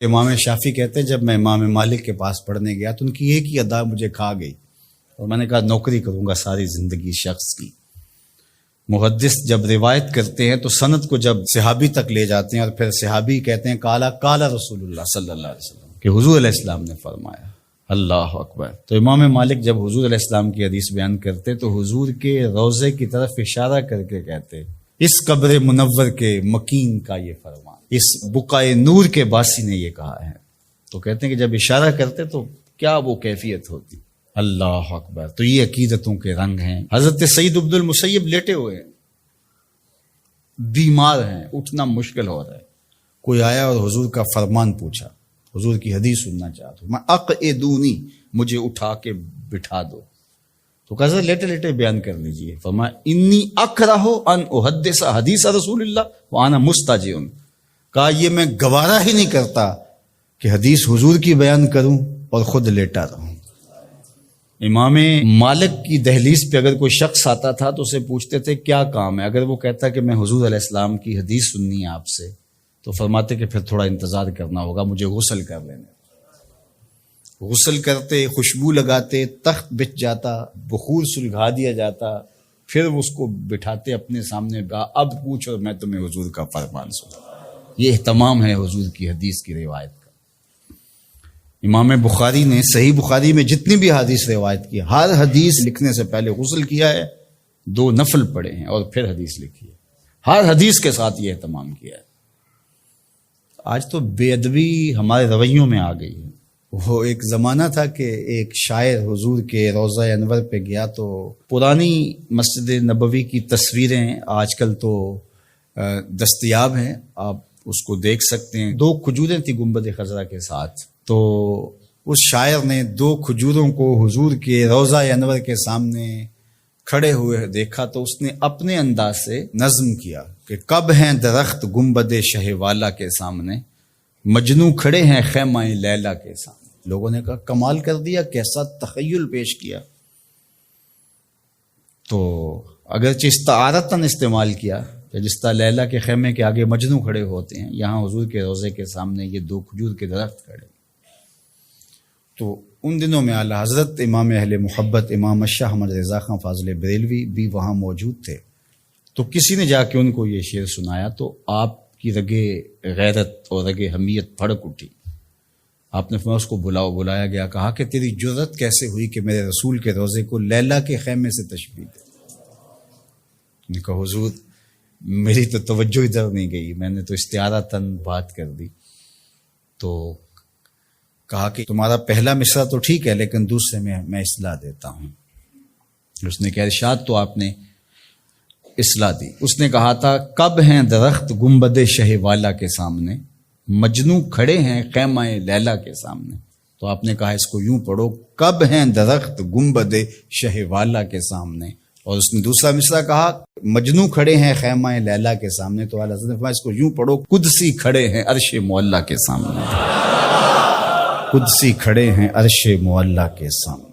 امام شافعی کہتے ہیں جب میں امام مالک کے پاس پڑھنے گیا تو ان کی ایک ہی ادا مجھے کھا گئی اور میں نے کہا نوکری کروں گا ساری زندگی شخص کی۔ محدث جب روایت کرتے ہیں تو سند کو جب صحابی تک لے جاتے ہیں اور پھر صحابی کہتے ہیں کالا کالا رسول اللہ صلی اللہ علیہ وسلم کہ حضور علیہ السلام نے فرمایا، اللہ اکبر۔ تو امام مالک جب حضور علیہ السلام کی حدیث بیان کرتے تو حضور کے روضے کی طرف اشارہ کر کے کہتے اس قبر منور کے مکین کا یہ فرمان، اس بقائے نور کے باسی نے یہ کہا ہے۔ تو کہتے ہیں کہ جب اشارہ کرتے تو کیا وہ کیفیت ہوتی، اللہ اکبر۔ تو یہ عقیدتوں کے رنگ ہیں۔ حضرت سعید بن المسیب لیٹے ہوئے ہیں، بیمار ہیں، اٹھنا مشکل ہو رہا ہے، کوئی آیا اور حضور کا فرمان پوچھا، حضور کی حدیث سننا چاہتا ہوں، میں اقعدونی، مجھے اٹھا کے بٹھا دو۔ تو کہا لیٹے لیٹے بیان کر لیجئے۔ فرمایا انی اکرہ ان احدث حدیث رسول اللہ وانا مستجع، کہا یہ میں گوارا ہی نہیں کرتا کہ حدیث حضور کی بیان کروں اور خود لیٹا رہوں۔ امام مالک کی دہلیز پہ اگر کوئی شخص آتا تھا تو اسے پوچھتے تھے کیا کام ہے، اگر وہ کہتا کہ میں حضور علیہ السلام کی حدیث سننی ہے آپ سے، تو فرماتے کہ پھر تھوڑا انتظار کرنا ہوگا، مجھے غسل کر لینے۔ غسل کرتے، خوشبو لگاتے، تخت بچھ جاتا، بخور سلگھا دیا جاتا، پھر اس کو بٹھاتے اپنے سامنے، کہا اب پوچھ اور میں تمہیں حضور کا فرمان سنا۔ یہ اہتمام ہے حضور کی حدیث کی روایت کا۔ امام بخاری نے صحیح بخاری میں جتنی بھی حدیث روایت کی، ہر حدیث لکھنے سے پہلے غسل کیا ہے، 2 نفل پڑھے ہیں اور پھر حدیث لکھی ہے، ہر حدیث کے ساتھ یہ اہتمام کیا ہے۔ آج تو بے ادبی ہمارے رویوں میں آ گئی ہے۔ وہ ایک زمانہ تھا کہ ایک شاعر حضور کے روضہ انور پہ گیا تو پرانی مسجد نبوی کی تصویریں آج کل تو دستیاب ہیں، آپ اس کو دیکھ سکتے ہیں۔ 2 کھجوریں تھی گنبد خضرا کے ساتھ، تو اس شاعر نے 2 کھجوروں کو حضور کے روضہ انور کے سامنے کھڑے ہوئے دیکھا تو اس نے اپنے انداز سے نظم کیا کہ کب ہیں درخت گنبد شہ والا کے سامنے، مجنوں کھڑے ہیں خیمہ لیلا کے سامنے۔ لوگوں نے کہا کمال کر دیا، کیسا تخیل پیش کیا۔ تو اگرچہ استعارتاً استعمال کیا کہ جس طرح لیلا کے خیمے کے آگے مجنوں کھڑے ہوتے ہیں، یہاں حضور کے روضے کے سامنے یہ 2 کھجور کے درخت کھڑے۔ تو ان دنوں میں اعلیٰ حضرت امام اہل محبت امام شاہ احمد رضا خان فاضل بریلوی بھی وہاں موجود تھے۔ تو کسی نے جا کے ان کو یہ شعر سنایا تو آپ کی رگے غیرت اور رگے حمیت پھڑک اٹھی۔ آپ نے فرمایا اس کو بلایا گیا، کہا کہ تیری جرت کیسے ہوئی کہ میرے رسول کے روضے کو لیلا کے خیمے سے تشبیہ دے۔ نے کہا حضور میری تو توجہ ادھر نہیں گئی، میں نے تو استعارتاً بات کر دی۔ تو کہا کہ تمہارا پہلا مصرع تو ٹھیک ہے لیکن دوسرے میں اصلاح دیتا ہوں۔ اس نے کہا ارشاد تو آپ نے اصلاح دی۔ اس نے کہا تھا کب ہیں درخت گنبد شہ والا کے سامنے، مجنوں کھڑے ہیں خیمہ لیلا کے سامنے۔ تو آپ نے کہا اس کو یوں پڑھو کب ہیں درخت گنبد شہ والا کے سامنے، اور اس نے دوسرا مصرع کہا مجنوں کھڑے ہیں خیمہ لیلا کے سامنے۔ تو اعلیٰ حضرت نے فرمایا اس کو یوں پڑھو قدسی کھڑے ہیں عرش معلیٰ کے سامنے، قدسی کھڑے ہیں عرش معلیٰ کے سامنے۔